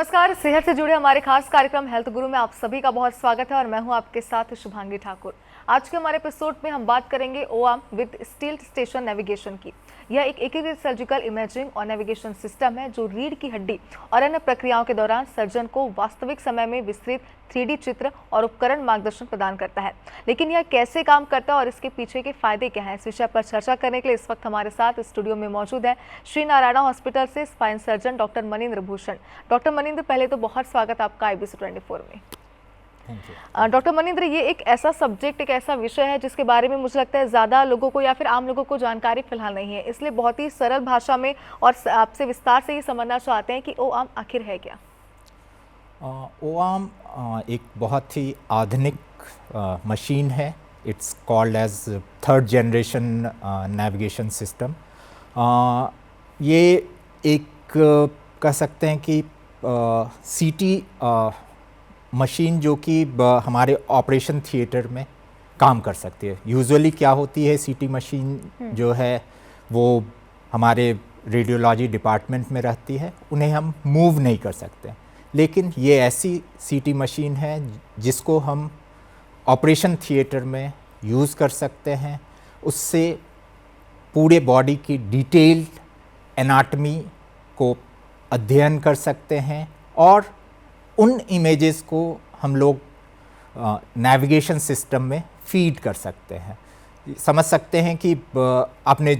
नमस्कार। सेहत से जुड़े हमारे खास कार्यक्रम हेल्थ गुरु में आप सभी का बहुत स्वागत है और मैं हूं आपके साथ शुभांगी ठाकुर। आज के हमारे एपिसोड में हम बात करेंगे ओआर्म विद स्टील स्टेशन नेविगेशन की। यह एक एकीकृत सर्जिकल इमेजिंग और नेविगेशन सिस्टम है जो रीढ़ की हड्डी और अन्य प्रक्रियाओं के दौरान सर्जन को वास्तविक समय में विस्तृत 3D चित्र और उपकरण मार्गदर्शन प्रदान करता है। लेकिन यह कैसे काम करता है और इसके पीछे के फायदे क्या हैं, इस विषय पर चर्चा करने के लिए इस वक्त हमारे साथ स्टूडियो में मौजूद है श्री नारायणा हॉस्पिटल से spine surgeon doctor Manindra Bhushan. Doctor Manindra, पहले तो बहुत स्वागत आपका IBC 24 में। डॉक्टर मनिंद्र, ये एक ऐसा सब्जेक्ट, एक ऐसा विषय है जिसके बारे में मुझे लगता है ज़्यादा लोगों को या फिर आम लोगों को जानकारी फिलहाल नहीं है, इसलिए बहुत ही सरल भाषा में और आपसे विस्तार से ये समझना चाहते हैं कि ओआर्म आखिर है क्या। ओआर्म एक बहुत ही आधुनिक मशीन है। It's called as third generation navigation system. ये एक कह सकते हैं कि सीटी मशीन जो कि हमारे ऑपरेशन थिएटर में काम कर सकती है। यूजुअली क्या होती है, सीटी मशीन जो है वो हमारे रेडियोलॉजी डिपार्टमेंट में रहती है, उन्हें हम मूव नहीं कर सकते। लेकिन ये ऐसी सीटी मशीन है जिसको हम ऑपरेशन थिएटर में यूज़ कर सकते हैं। उससे पूरे बॉडी की डिटेल्ड एनाटमी को अध्ययन कर सकते हैं और उन इमेजेस को हम लोग नेविगेशन सिस्टम में फीड कर सकते हैं। समझ सकते हैं कि आपने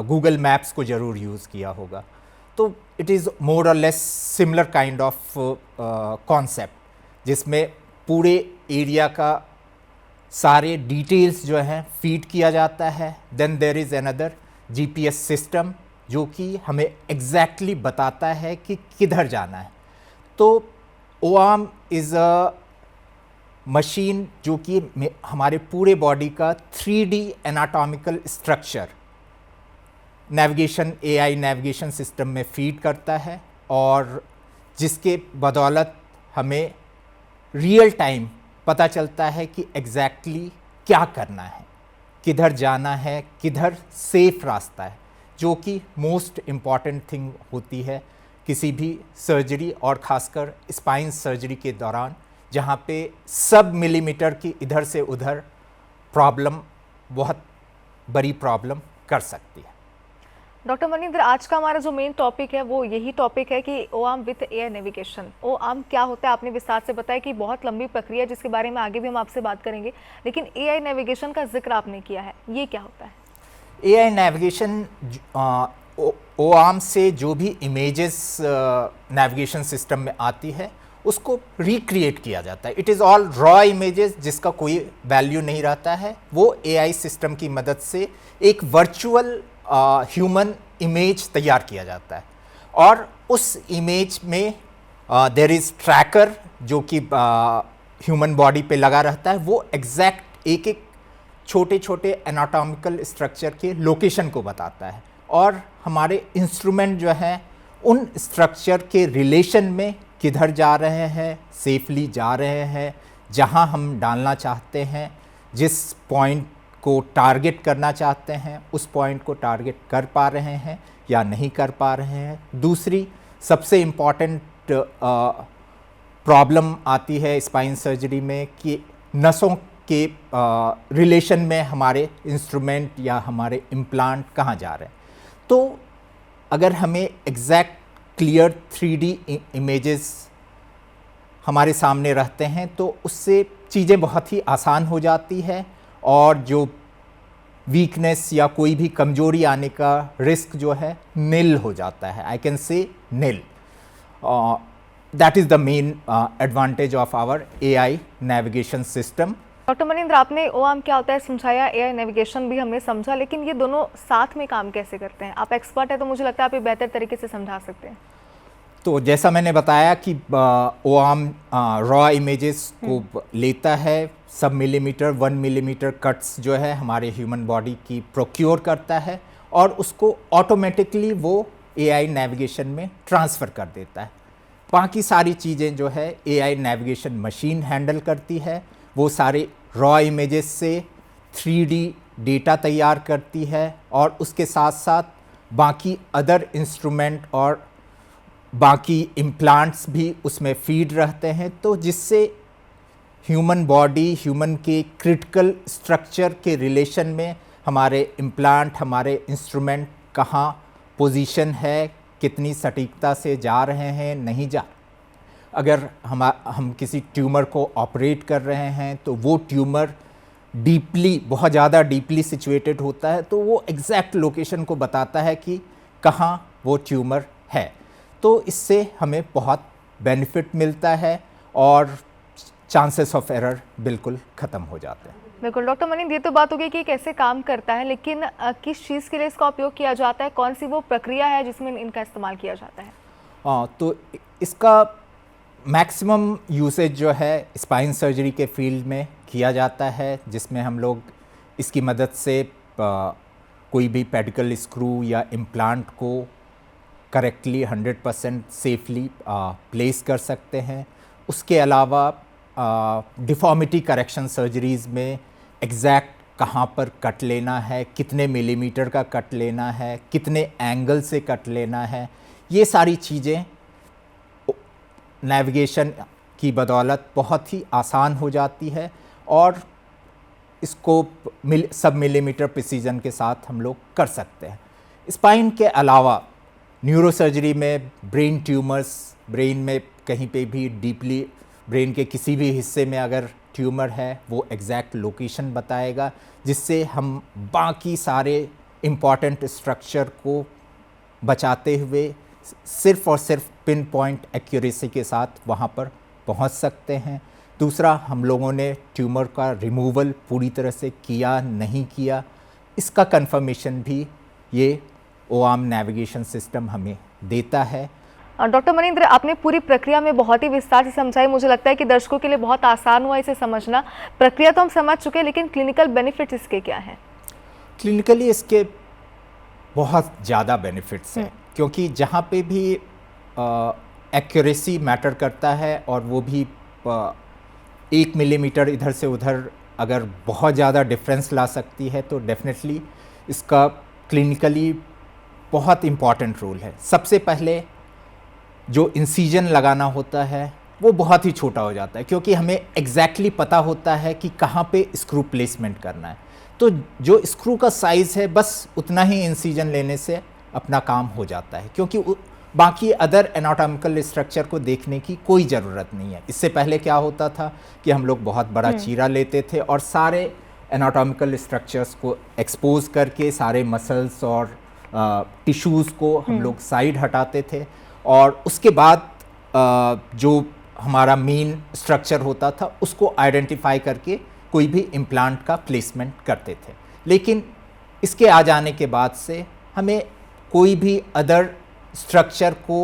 गूगल मैप्स को ज़रूर यूज़ किया होगा, तो इट इज़ मोर और less similar kind of concept, जिसमें पूरे एरिया का सारे डिटेल्स जो हैं फीड किया जाता है। Then there is another GPS system जो कि हमें एग्जैक्टली बताता है कि किधर जाना है। तो ओआर्म इज़ अ मशीन जो कि हमारे पूरे बॉडी का 3D anatomical structure navigation AI navigation system में फीड करता है और जिसके बदौलत हमें रियल टाइम पता चलता है कि एग्जैक्टली क्या करना है, किधर जाना है, किधर सेफ रास्ता है, जो कि मोस्ट इम्पॉर्टेंट थिंग होती है किसी भी सर्जरी और ख़ासकर स्पाइन सर्जरी के दौरान, जहाँ पे सब मिलीमीटर की इधर से उधर प्रॉब्लम बहुत बड़ी प्रॉब्लम कर सकती है। डॉक्टर मनिंद्र, आज का हमारा जो मेन टॉपिक है वो यही टॉपिक है कि ओआर्म विथ AI नेविगेशन। ओआर्म क्या होता है, आपने विस्तार से बताया कि बहुत लंबी प्रक्रिया है जिसके बारे में आगे भी हम आपसे बात करेंगे, लेकिन AI नेविगेशन का जिक्र आपने किया है, ये क्या होता है? AI नेविगेशन ओआर्म से जो भी इमेजेस नेविगेशन सिस्टम में आती है उसको रिक्रिएट किया जाता है। It is all raw images जिसका कोई वैल्यू नहीं रहता है। वो AI सिस्टम की मदद से एक वर्चुअल ह्यूमन इमेज तैयार किया जाता है और उस इमेज में देयर इज़ ट्रैकर जो कि ह्यूमन बॉडी पे लगा रहता है। वो एग्जैक्ट एक एक छोटे छोटे एनाटॉमिकल स्ट्रक्चर के लोकेशन को बताता है और हमारे इंस्ट्रूमेंट जो हैं उन स्ट्रक्चर के रिलेशन में किधर जा रहे हैं, सेफली जा रहे हैं, जहां हम डालना चाहते हैं, जिस पॉइंट को टारगेट करना चाहते हैं उस पॉइंट को टारगेट कर पा रहे हैं या नहीं कर पा रहे हैं। दूसरी सबसे इम्पॉर्टेंट प्रॉब्लम आती है स्पाइन सर्जरी में कि नसों के रिलेशन में हमारे इंस्ट्रूमेंट या हमारे इम्प्लांट कहाँ जा रहे हैं। तो अगर हमें एग्जैक्ट क्लियर 3D इमेजेस हमारे सामने रहते हैं तो उससे चीज़ें बहुत ही आसान हो जाती है और जो वीकनेस या कोई भी कमजोरी आने का रिस्क जो है निल हो जाता है। I can say nil. That is the main advantage of our AI navigation system. Doctor Manindra, आपने ओआर्म क्या होता है समझाया, AI नेविगेशन भी हमने समझा, लेकिन ये दोनों साथ में काम कैसे करते हैं? आप एक्सपर्ट है तो मुझे लगता है आप ये बेहतर तरीके से समझा सकते हैं। तो जैसा मैंने बताया कि ओआर्म रॉ इमेजेस को लेता है, सब मिलीमीटर 1 मिलीमीटर कट्स जो है हमारे ह्यूमन बॉडी की प्रोक्योर करता है और उसको ऑटोमेटिकली वो AI नेविगेशन में ट्रांसफ़र कर देता है। बाकी सारी चीज़ें जो है AI नेविगेशन मशीन हैंडल करती है। वो सारे रॉ इमेजेस से 3D डेटा तैयार करती है और उसके साथ साथ बाकी अदर इंस्ट्रूमेंट और बाकी इम्प्लांट्स भी उसमें फीड रहते हैं, तो जिससे ह्यूमन बॉडी, ह्यूमन के क्रिटिकल स्ट्रक्चर के रिलेशन में हमारे इम्प्लांट, हमारे इंस्ट्रूमेंट कहाँ पोजीशन है, कितनी सटीकता से जा रहे हैं, नहीं जा। अगर हम किसी ट्यूमर को ऑपरेट कर रहे हैं तो वो ट्यूमर डीपली, बहुत ज़्यादा डीपली सिचुएटेड होता है, तो वो एग्जैक्ट लोकेशन को बताता है कि कहाँ वो ट्यूमर है। तो इससे हमें बहुत बेनिफिट मिलता है और चांसेस ऑफ एरर बिल्कुल ख़त्म हो जाते हैं। बिल्कुल डॉक्टर मनींद्र, ये तो बात हो गई कि कैसे काम करता है, लेकिन किस चीज़ के लिए इसका उपयोग किया जाता है, कौन सी वो प्रक्रिया है जिसमें इनका इस्तेमाल किया जाता है? तो इसका मैक्सिमम यूसेज जो है स्पाइन सर्जरी के फील्ड में किया जाता है, जिसमें हम लोग इसकी मदद से कोई भी पेडिकल स्क्रू या इम्प्लांट को करेक्टली 100% सेफली प्लेस कर सकते हैं। उसके अलावा डिफॉर्मिटी करेक्शन सर्जरीज़ में एग्जैक्ट कहाँ पर कट लेना है, कितने मिलीमीटर का कट लेना है, कितने एंगल से कट लेना है, ये सारी चीज़ें नेविगेशन की बदौलत बहुत ही आसान हो जाती है और इसको सब मिलीमीटर प्रिसीजन के साथ हम लोग कर सकते हैं। स्पाइन के अलावा न्यूरोसर्जरी में ब्रेन ट्यूमर्स, ब्रेन में कहीं पे भी डीपली ब्रेन के किसी भी हिस्से में अगर ट्यूमर है, वो एग्जैक्ट लोकेशन बताएगा, जिससे हम बाकी सारे इम्पॉर्टेंट स्ट्रक्चर को बचाते हुए सिर्फ और सिर्फ पिन पॉइंट एक्यूरेसी के साथ वहाँ पर पहुँच सकते हैं। दूसरा, हम लोगों ने ट्यूमर का रिमूवल पूरी तरह से किया नहीं किया, इसका कंफर्मेशन भी ये ओआर्म नेविगेशन सिस्टम हमें देता है। डॉक्टर मनींद्र, आपने पूरी प्रक्रिया में बहुत ही विस्तार से समझाई। मुझे लगता है कि दर्शकों के लिए बहुत आसान हुआ इसे समझना। प्रक्रिया तो हम समझ चुके हैं, लेकिन क्लिनिकल बेनिफिट्स इसके क्या हैं? क्लिनिकली इसके बहुत ज़्यादा बेनिफिट्स हैं, क्योंकि जहाँ पे भी एक्यूरेसी मैटर करता है और वो भी 1 मिलीमीटर इधर से उधर अगर बहुत ज़्यादा डिफरेंस ला सकती है, तो डेफिनेटली इसका क्लिनिकली बहुत इम्पॉर्टेंट रोल है। सबसे पहले जो इंसीजन लगाना होता है वो बहुत ही छोटा हो जाता है, क्योंकि हमें एग्जैक्टली पता होता है कि कहाँ पे स्क्रू प्लेसमेंट करना है। तो जो स्क्रू का साइज़ है, बस उतना ही इंसीजन लेने से अपना काम हो जाता है, क्योंकि बाकी अदर एनाटॉमिकल स्ट्रक्चर को देखने की कोई ज़रूरत नहीं है। इससे पहले क्या होता था कि हम लोग बहुत बड़ा चीरा लेते थे और सारे एनाटॉमिकल स्ट्रक्चर्स को एक्सपोज करके सारे मसल्स और टिश्यूज़ को हम लोग साइड हटाते थे, और उसके बाद जो हमारा मेन स्ट्रक्चर होता था उसको आइडेंटिफाई करके कोई भी इम्प्लांट का प्लेसमेंट करते थे। लेकिन इसके आ जाने के बाद से हमें कोई भी अदर स्ट्रक्चर को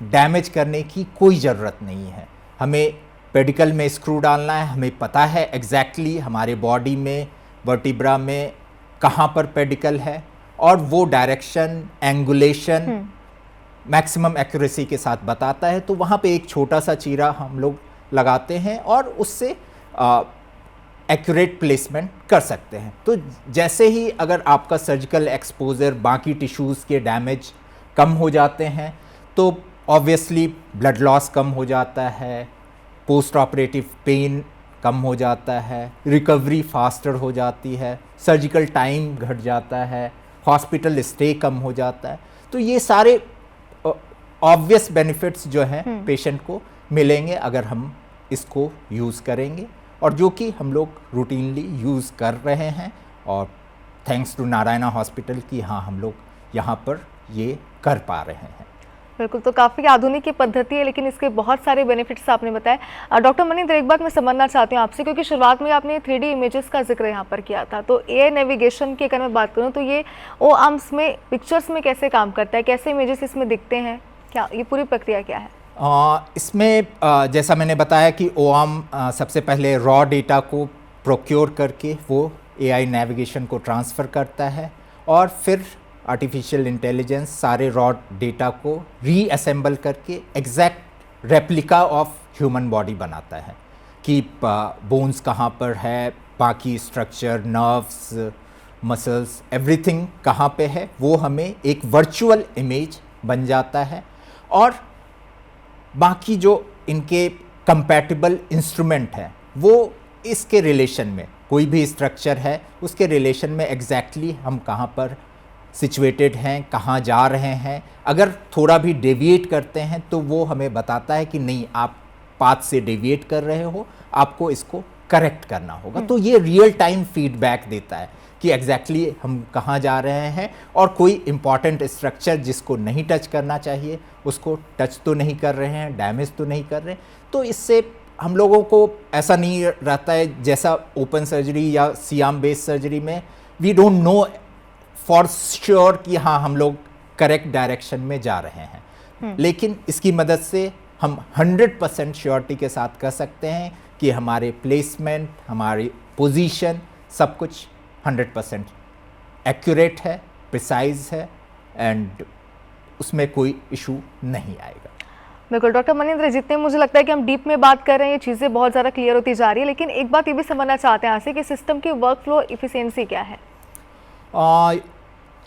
डैमेज करने की कोई ज़रूरत नहीं है। हमें पेडिकल में स्क्रू डालना है, हमें पता है एग्जैक्टली हमारे बॉडी में, वर्टिब्रा में कहाँ पर पेडिकल है, और वो डायरेक्शन, एंगुलेशन मैक्सिमम एक्यूरेसी के साथ बताता है। तो वहाँ पे एक छोटा सा चीरा हम लोग लगाते हैं और उससे एक्यूरेट प्लेसमेंट कर सकते हैं। तो जैसे ही अगर आपका सर्जिकल एक्सपोजर, बाकी टिश्यूज़ के डैमेज कम हो जाते हैं, तो ऑब्वियसली ब्लड लॉस कम हो जाता है, पोस्ट ऑपरेटिव पेन कम हो जाता है, रिकवरी फास्टर हो जाती है, सर्जिकल टाइम घट जाता है, हॉस्पिटल स्टे कम हो जाता है। तो ये सारे ऑब्वियस बेनिफिट्स जो हैं पेशेंट को मिलेंगे अगर हम इसको यूज़ करेंगे, और जो कि हम लोग रूटीनली यूज़ कर रहे हैं, और थैंक्स टू नारायणा हॉस्पिटल की हाँ हम लोग यहाँ पर ये कर पा रहे हैं। बिल्कुल, तो काफ़ी आधुनिक ये पद्धति है, लेकिन इसके बहुत सारे बेनिफिट्स आपने बताए। डॉक्टर मनींद्र, एक बात मैं समझना चाहती हूँ आपसे, क्योंकि शुरुआत में आपने 3D इमेजेस का जिक्र यहाँ पर किया था, तो एआई नेविगेशन की अगर मैं बात करूँ तो ये ओ आर्म्स में पिक्चर्स में कैसे काम करता है, कैसे इमेजेस इसमें दिखते हैं, क्या ये पूरी प्रक्रिया क्या है? इसमें जैसा मैंने बताया कि ओ आर्म सबसे पहले रॉ डेटा को प्रोक्योर करके वो एआई नेविगेशन को ट्रांसफ़र करता है, और फिर आर्टिफिशियल इंटेलिजेंस सारे रॉ डेटा को रीअसेंबल करके exact replica of human body बनाता है कि बोन्स कहाँ पर है, बाकी स्ट्रक्चर, नर्व्स, मसल्स, एवरीथिंग कहाँ पे है, वो हमें एक वर्चुअल इमेज बन जाता है। और बाकी जो इनके कंपैटिबल इंस्ट्रूमेंट हैं वो इसके रिलेशन में, कोई भी स्ट्रक्चर है उसके रिलेशन में एग्जैक्टली हम कहाँ पर सिचुएटेड हैं, कहाँ जा रहे हैं, अगर थोड़ा भी डेविएट करते हैं तो वो हमें बताता है कि नहीं, आप पाथ से डेविएट कर रहे हो, आपको इसको करेक्ट करना होगा। तो ये रियल टाइम फीडबैक देता है कि एग्जैक्टली हम कहाँ जा रहे हैं, और कोई इम्पॉर्टेंट स्ट्रक्चर जिसको नहीं टच करना चाहिए उसको टच तो नहीं कर रहे हैं, डैमेज तो नहीं कर रहे हैं। तो इससे हम लोगों को ऐसा नहीं रहता है जैसा ओपन सर्जरी या सियाम बेस्ड सर्जरी में we don't know for sure कि हाँ हम लोग करेक्ट डायरेक्शन में जा रहे हैं, लेकिन इसकी मदद से हम 100% श्योरिटी के साथ कह सकते हैं कि हमारे प्लेसमेंट, हमारी पोजीशन, सब कुछ 100% एक्यूरेट है, प्रिसाइज है, एंड उसमें कोई इशू नहीं आएगा। बिल्कुल डॉक्टर मनिंद्र, जितने मुझे लगता है कि हम डीप में बात कर रहे हैं ये चीज़ें बहुत ज़्यादा क्लियर होती जा रही है, लेकिन एक बात ये भी समझना चाहते हैं यहाँ से कि सिस्टम की वर्क फ्लो इफिशियंसी क्या है?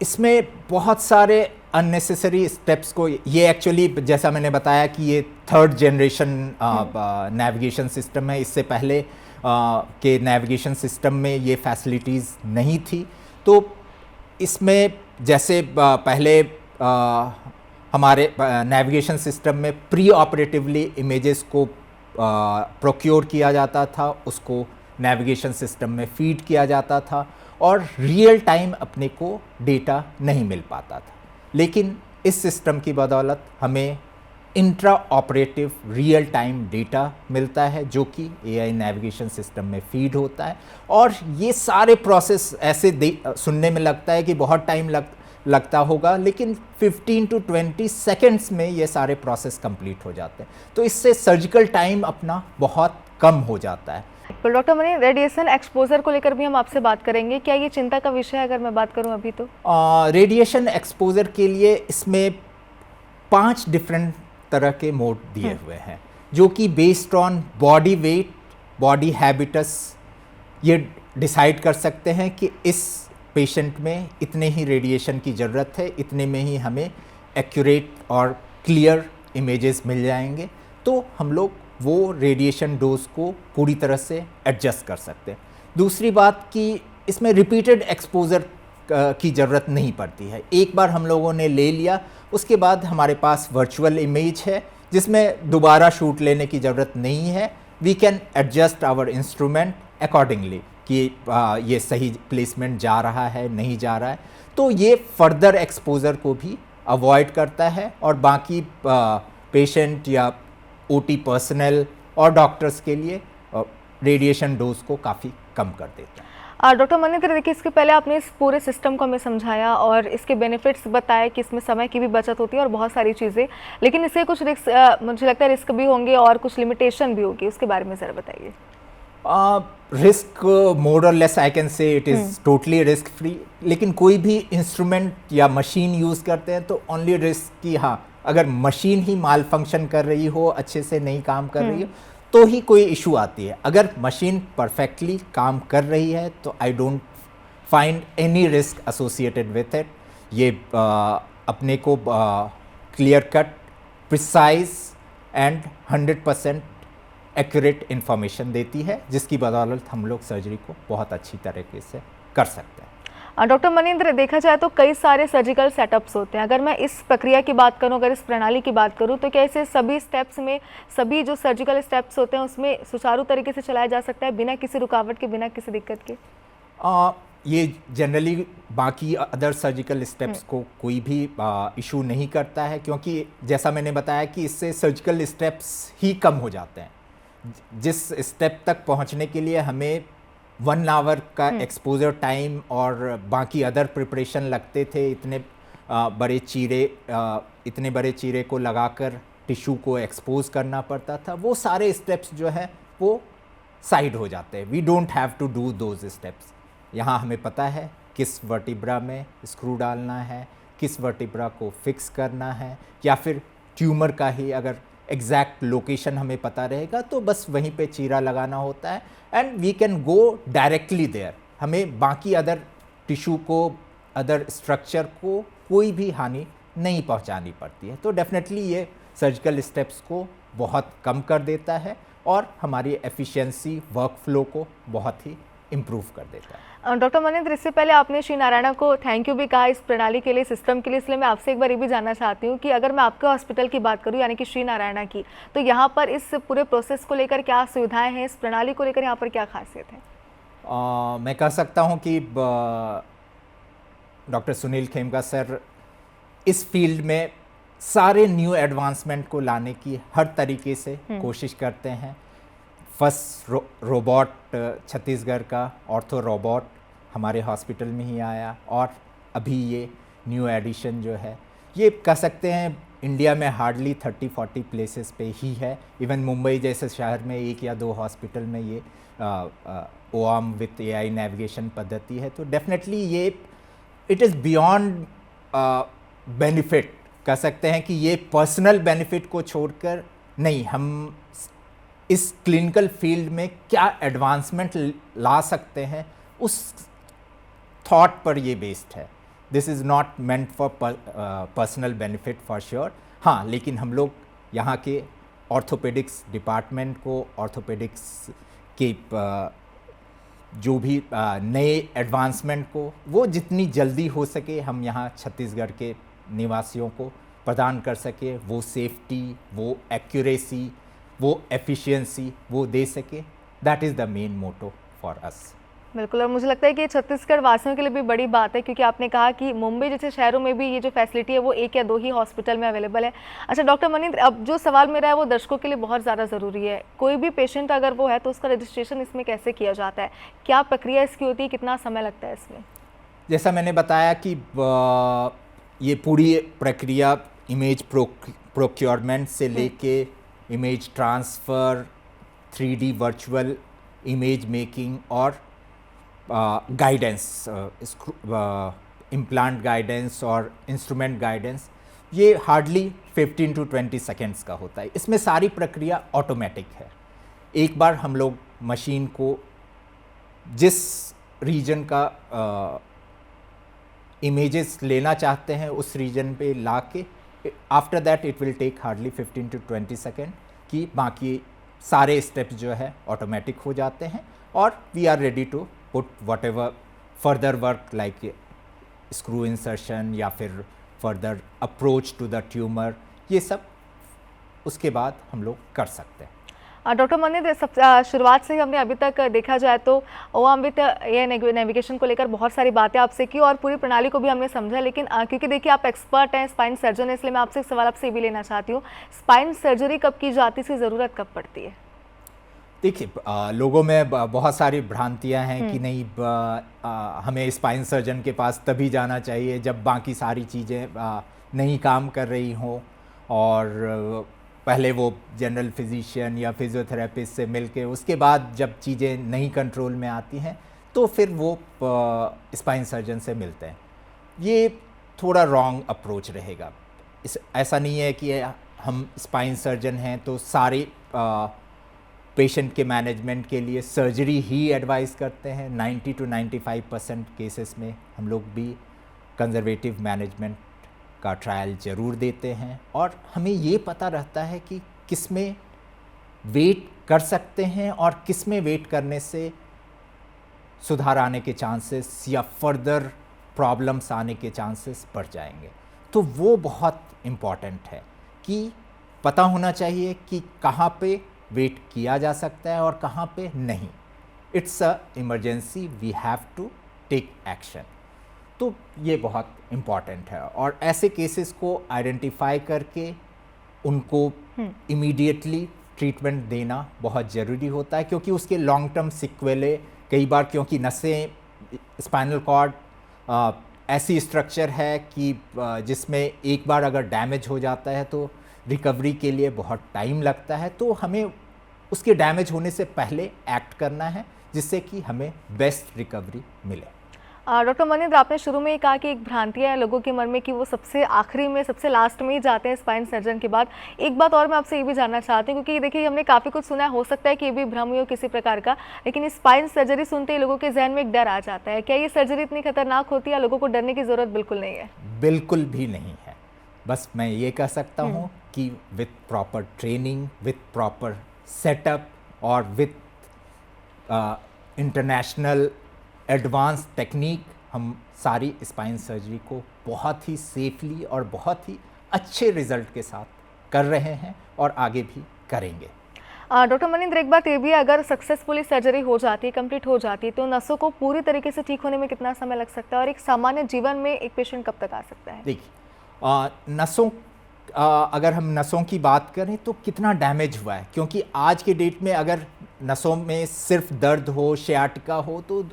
इसमें बहुत सारे अननेसेसरी स्टेप्स को, ये एक्चुअली जैसा मैंने बताया कि ये थर्ड जनरेशन नेविगेशन सिस्टम है। इससे पहले के नेविगेशन सिस्टम में ये फैसिलिटीज़ नहीं थी। तो इसमें जैसे पहले हमारे नेविगेशन सिस्टम में प्री ऑपरेटिवली इमेजेस को प्रोक्योर किया जाता था, उसको नेविगेशन सिस्टम में फीड किया जाता था, और रियल टाइम अपने को डेटा नहीं मिल पाता था। लेकिन इस सिस्टम की बदौलत हमें intra operative real time data मिलता है जो कि एआई नेविगेशन सिस्टम में फीड होता है, और ये सारे प्रोसेस ऐसे सुनने में लगता है कि बहुत टाइम लगता होगा, लेकिन 15 to 20 सेकेंड्स में ये सारे प्रोसेस कंप्लीट हो जाते हैं। तो इससे सर्जिकल टाइम अपना बहुत कम हो जाता है। तो डॉक्टर मनी, रेडिएशन एक्सपोजर को लेकर भी हम आपसे बात करेंगे, क्या ये चिंता का विषय है अगर मैं बात करूं अभी? तो रेडिएशन एक्सपोजर के लिए इसमें 5 डिफरेंट तरह के मोड दिए हुए हैं, जो कि based on body weight, body habitus ये डिसाइड कर सकते हैं कि इस पेशेंट में इतने ही रेडिएशन की ज़रूरत है, इतने में ही हमें एक्यूरेट और क्लियर इमेजेस मिल जाएंगे। तो हम लोग वो रेडिएशन डोज को पूरी तरह से एडजस्ट कर सकते हैं। दूसरी बात कि इसमें रिपीटेड एक्सपोजर की ज़रूरत नहीं पड़ती है। एक बार हम लोगों ने ले लिया, उसके बाद हमारे पास वर्चुअल इमेज है जिसमें दोबारा शूट लेने की ज़रूरत नहीं है। We can adjust our instrument accordingly कि ये सही प्लेसमेंट जा रहा है, नहीं जा रहा है। तो ये फर्दर एक्सपोजर को भी अवॉइड करता है, और बाकी पेशेंट या ओटी पर्सनल और डॉक्टर्स के लिए रेडिएशन डोज को काफ़ी कम कर देता है। डॉक्टर मनिंद्र, देखिए इसके पहले आपने इस पूरे सिस्टम को हमें समझाया और इसके बेनिफिट्स बताया कि इसमें समय की भी बचत होती है और बहुत सारी चीज़ें, लेकिन इससे कुछ रिस्क, मुझे लगता है रिस्क भी होंगे और कुछ लिमिटेशन भी होगी, उसके बारे में ज़रा बताइए। रिस्क मोर और लेस आई कैन से it is totally risk free, लेकिन कोई भी इंस्ट्रूमेंट या मशीन यूज़ करते हैं तो ओनली रिस्क कि हाँ, अगर मशीन ही माल फंक्शन कर रही हो, अच्छे से नहीं काम कर रही हो, तो ही कोई इशू आती है। अगर मशीन परफेक्टली काम कर रही है तो I don't find any risk associated with it. ये अपने को clear cut, precise and 100% accurate information देती है, जिसकी बदौलत हम लोग सर्जरी को बहुत अच्छी तरीके से कर सकते हैं। डॉक्टर मनिंद्र, देखा जाए तो कई सारे सर्जिकल सेटअप्स होते हैं। अगर मैं इस प्रक्रिया की बात करूं, अगर इस प्रणाली की बात करूं, तो क्या इसे सभी स्टेप्स में, सभी जो सर्जिकल स्टेप्स होते हैं उसमें सुचारू तरीके से चलाया जा सकता है बिना किसी रुकावट के, बिना किसी दिक्कत के? ये जनरली बाकी अदर सर्जिकल स्टेप्स को कोई भी इशू नहीं करता है, क्योंकि जैसा मैंने बताया कि इससे सर्जिकल स्टेप्स ही कम हो जाते हैं। जिस स्टेप तक पहुंचने के लिए हमें 1 आवर का एक्सपोजर टाइम और बाकी अदर प्रिपरेशन लगते थे, इतने बड़े चीरे को लगाकर टिश्यू को एक्सपोज करना पड़ता था, वो सारे स्टेप्स जो है वो साइड हो जाते हैं। We don't have to do those steps. यहाँ हमें पता है किस वर्टिब्रा में स्क्रू डालना है, किस वर्टिब्रा को फिक्स करना है, या फिर ट्यूमर का ही अगर एग्जैक्ट लोकेशन हमें पता रहेगा तो बस वहीं पे चीरा लगाना होता है, and we can go directly there. हमें बाकी अदर टिश्यू को, अदर स्ट्रक्चर को कोई भी हानि नहीं पहुंचानी पड़ती है। तो डेफिनेटली ये सर्जिकल स्टेप्स को बहुत कम कर देता है और हमारी एफिशिएंसी वर्क फ्लो को बहुत ही इम्प्रूव कर देता है। डॉक्टर मनिंद्र, इससे पहले आपने श्री नारायणा को थैंक यू भी कहा इस प्रणाली के लिए, सिस्टम के लिए, इसलिए मैं आपसे एक बार ये भी जानना चाहती हूँ कि अगर मैं आपके हॉस्पिटल की बात करूँ यानी कि श्री नारायणा की, तो यहाँ पर इस पूरे प्रोसेस को लेकर क्या सुविधाएं हैं, इस प्रणाली को लेकर यहाँ पर क्या खासियत है? मैं कह सकता हूँ कि डॉक्टर सुनील खेमका सर इस फील्ड में सारे न्यू एडवांसमेंट को लाने की हर तरीके से कोशिश करते हैं। फर्स्ट रोबोट छत्तीसगढ़ का ऑर्थो रोबोट हमारे हॉस्पिटल में ही आया और अभी ये न्यू एडिशन जो है ये कह सकते हैं इंडिया में हार्डली 30-40 प्लेसेस पे ही है। इवन मुंबई जैसे शहर में 1 या 2 हॉस्पिटल में ये ओआम विथ एआई नेविगेशन पद्धति है। तो डेफिनेटली ये इट इज़ बियॉन्ड बेनिफिट, कह सकते हैं कि ये पर्सनल बेनिफिट को छोड़कर नहीं, हम इस क्लिनिकल फील्ड में क्या एडवांसमेंट ला सकते हैं उस थॉट पर ये बेस्ड है। This is not meant for personal benefit for sure. हाँ, लेकिन हम लोग यहाँ के ऑर्थोपेडिक्स डिपार्टमेंट को, ऑर्थोपेडिक्स के जो भी नए एडवांसमेंट को वो जितनी जल्दी हो सके हम यहाँ छत्तीसगढ़ के निवासियों को प्रदान कर सके, वो सेफ्टी, वो एक्यूरेसी, वो एफिशिएंसी वो दे सके। That is the main motto for us. बिल्कुल, और मुझे लगता है कि छत्तीसगढ़ वासियों के लिए भी बड़ी बात है, क्योंकि आपने कहा कि मुंबई जैसे शहरों में भी ये जो फैसिलिटी है वो 1 या 2 ही हॉस्पिटल में अवेलेबल है। अच्छा डॉक्टर मनिंद्र, अब जो सवाल मेरा है वो दर्शकों के लिए बहुत ज़्यादा ज़रूरी है। कोई भी पेशेंट अगर वो है तो उसका रजिस्ट्रेशन इसमें कैसे किया जाता है, क्या प्रक्रिया इसकी होती है, कितना समय लगता है इसमें? जैसा मैंने बताया कि ये पूरी प्रक्रिया इमेज प्रोक्योरमेंट से लेके image transfer, 3D virtual image making और गाइडेंस, इम्प्लांट गाइडेंस और इंस्ट्रूमेंट गाइडेंस, ये हार्डली 15 to 20 सेकेंड्स का होता है। इसमें सारी प्रक्रिया ऑटोमेटिक है। एक बार हम लोग मशीन को जिस रीजन का इमेजेस लेना चाहते हैं उस रीजन पे लाके after that it will take hardly 15 to 20 second कि बाकी सारे स्टेप्स जो है ऑटोमेटिक हो जाते हैं और we are ready to put whatever further work like screw insertion या फिर further approach to the tumour, ये सब उसके बाद हम लोग कर सकते हैं। डॉक्टर मनिंद्र, सब शुरुआत से ही हमने अभी तक देखा जाए तो ओआम विथ एआई नेविगेशन को लेकर बहुत सारी बातें आपसे की और पूरी प्रणाली को भी हमने समझा, लेकिन क्योंकि देखिए आप एक्सपर्ट हैं, स्पाइन सर्जन हैं, इसलिए मैं आपसे एक सवाल आपसे भी लेना चाहती हूँ, स्पाइन सर्जरी कब की जाती है, इसकी ज़रूरत कब पड़ती है? देखिए, लोगों में बहुत सारी भ्रांतियां हैं कि नहीं हमें स्पाइन सर्जन के पास तभी जाना चाहिए जब बाकी सारी चीज़ें नहीं काम कर रही हों और पहले वो जनरल फिजिशियन या फिजियोथेरेपिस्ट से मिलके उसके बाद जब चीज़ें नहीं कंट्रोल में आती हैं तो फिर वो स्पाइन सर्जन से मिलते हैं। ये थोड़ा रॉन्ग अप्रोच रहेगा। ऐसा नहीं है कि हम स्पाइन सर्जन हैं तो सारे पेशेंट के मैनेजमेंट के लिए सर्जरी ही एडवाइस करते हैं। 90 to 95% केसेस में हम लोग भी कंजर्वेटिव मैनेजमेंट का ट्रायल ज़रूर देते हैं और हमें ये पता रहता है कि किस में वेट कर सकते हैं और किस में वेट करने से सुधार आने के चांसेस या फर्दर प्रॉब्लम्स आने के चांसेस बढ़ जाएंगे। तो वो बहुत इम्पॉर्टेंट है कि पता होना चाहिए कि कहाँ पे वेट किया जा सकता है और कहाँ पे नहीं। It's a emergency, we have to take action. तो ये बहुत इम्पॉर्टेंट है और ऐसे केसेस को आइडेंटिफाई करके उनको इमीडिएटली ट्रीटमेंट देना बहुत ज़रूरी होता है, क्योंकि उसके लॉन्ग टर्म सिक्वेले कई बार, क्योंकि नसें, स्पाइनल कॉर्ड ऐसी स्ट्रक्चर है कि जिसमें एक बार अगर डैमेज हो जाता है तो रिकवरी के लिए बहुत टाइम लगता है। तो हमें उसके डैमेज होने से पहले एक्ट करना है जिससे कि हमें बेस्ट रिकवरी मिले। डॉक्टर मनिंद्र, आपने शुरू में ही कहा कि एक भ्रांतियाँ है लोगों के मन में कि वो सबसे आखिरी में, सबसे लास्ट में ही जाते हैं स्पाइन सर्जन के बाद। एक बात और मैं आपसे ये भी जानना चाहती हूँ, क्योंकि देखिए हमने काफ़ी कुछ सुना है, हो सकता है कि ये भी भ्रम हो किसी प्रकार का, लेकिन स्पाइन सर्जरी सुनते ही लोगों के जहन में एक डर आ जाता है। क्या ये सर्जरी इतनी खतरनाक होती है, लोगों को डरने की ज़रूरत बिल्कुल नहीं है? बिल्कुल भी नहीं है। बस मैं ये कह सकता हूँ कि with proper training, with proper setup और विथ इंटरनेशनल एडवांस टेक्निक हम सारी स्पाइन सर्जरी को बहुत ही सेफली और बहुत ही अच्छे रिजल्ट के साथ कर रहे हैं और आगे भी करेंगे। डॉक्टर मनिंद्र, एक बात ये भी है, अगर सक्सेसफुली सर्जरी हो जाती है, कंप्लीट हो जाती है, तो नसों को पूरी तरीके से ठीक होने में कितना समय लग सकता है और एक सामान्य जीवन में एक पेशेंट कब तक आ सकता है? देखिए, नसों अगर हम नसों की बात करें तो कितना डैमेज हुआ है, क्योंकि आज के डेट में अगर नसों में सिर्फ दर्द हो, शियाटिका हो, तो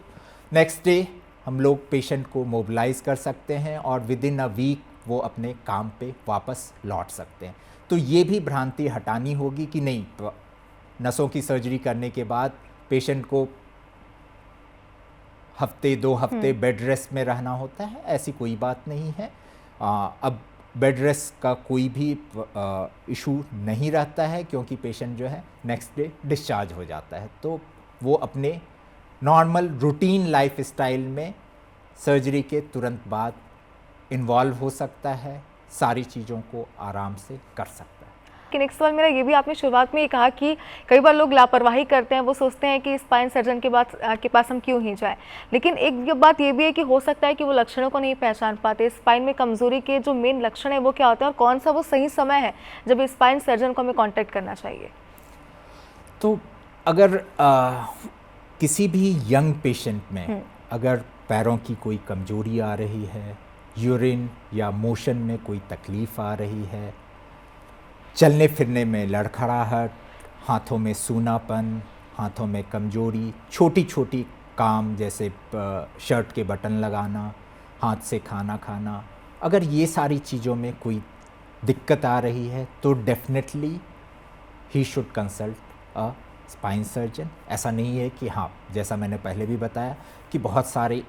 नेक्स्ट डे हम लोग पेशेंट को मोबिलाइज कर सकते हैं और विद इन अ वीक वो अपने काम पे वापस लौट सकते हैं। तो ये भी भ्रांति हटानी होगी कि नहीं, नसों की सर्जरी करने के बाद पेशेंट को हफ्ते 2 हफ्ते बेड रेस्ट में रहना होता है, ऐसी कोई बात नहीं है। अब बेड रेस्ट का कोई भी इशू नहीं रहता है, क्योंकि पेशेंट जो है नेक्स्ट डे डिस्चार्ज हो जाता है, तो वो अपने नॉर्मल रूटीन लाइफ स्टाइल में सर्जरी के तुरंत बाद इन्वॉल्व हो सकता है, सारी चीज़ों को आराम से कर सकता है। कि नेक्स्ट सवाल मेरा ये भी, आपने शुरुआत में ये कहा कि कई बार लोग लापरवाही करते हैं, वो सोचते हैं कि स्पाइन सर्जन के पास हम क्यों ही जाएं, लेकिन एक बात ये भी है कि हो सकता है कि वो लक्षणों को नहीं पहचान पाते। स्पाइन में कमजोरी के जो मेन लक्षण है वो क्या होते हैं और कौन सा वो सही समय है जब स्पाइन सर्जन को हमें कॉन्टैक्ट करना चाहिए? तो अगर किसी भी यंग पेशेंट में अगर पैरों की कोई कमजोरी आ रही है, यूरिन या मोशन में कोई तकलीफ़ आ रही है, चलने फिरने में लड़खड़ाहट, हाथों में सूनापन, हाथों में कमजोरी, छोटी छोटी काम जैसे शर्ट के बटन लगाना, हाथ से खाना खाना, अगर ये सारी चीज़ों में कोई दिक्कत आ रही है तो definitely he should consult a spine surgeon. ऐसा नहीं है कि हाँ, जैसा मैंने पहले भी बताया कि बहुत सारे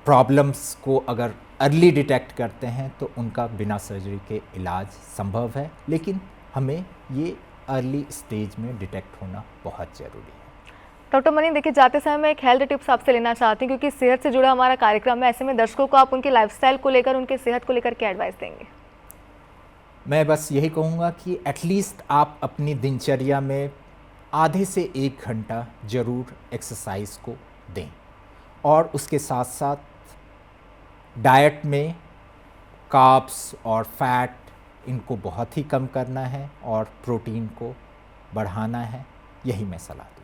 प्रॉब्लम्स को अगर अर्ली डिटेक्ट करते हैं तो उनका बिना सर्जरी के इलाज संभव है, लेकिन हमें ये अर्ली स्टेज में डिटेक्ट होना बहुत ज़रूरी है। डॉक्टर मनिंद्र, देखिए जाते समय मैं एक हेल्थ टिप्स आपसे लेना चाहती हूँ, क्योंकि सेहत से जुड़ा हमारा कार्यक्रम है। ऐसे में दर्शकों को आप उनके लाइफस्टाइल को लेकर, उनके सेहत को लेकर क्या एडवाइस देंगे? मैं बस यही कहूँगा कि एटलीस्ट आप अपनी दिनचर्या में आधे से 1 घंटा ज़रूर एक्सरसाइज को दें और उसके साथ साथ डाइट में कार्ब्स और फैट इनको बहुत ही कम करना है और प्रोटीन को बढ़ाना है, यही मैं सलाह दूँगा।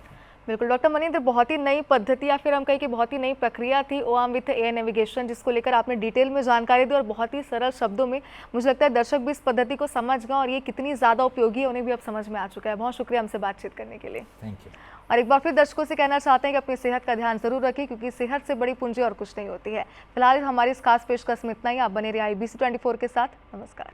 बिल्कुल डॉक्टर मनिंद्र, बहुत ही नई पद्धति या फिर हम कहें कि बहुत ही नई प्रक्रिया थी ओआम विथ एआई नेविगेशन, जिसको लेकर आपने डिटेल में जानकारी दी और बहुत ही सरल शब्दों में। मुझे लगता है दर्शक भी इस पद्धति को समझ गए और ये कितनी ज़्यादा उपयोगी है उन्हें भी अब समझ में आ चुका है। बहुत शुक्रिया हमसे बातचीत करने के लिए। Thank you. और एक बार फिर दर्शकों से कहना चाहते हैं कि अपनी सेहत का ध्यान जरूर रखें, क्योंकि सेहत से बड़ी पूंजी और कुछ नहीं होती है। फिलहाल हमारी इस खास पेशकश में इतना ही। आप बने रहिए IBC 24 के साथ। नमस्कार।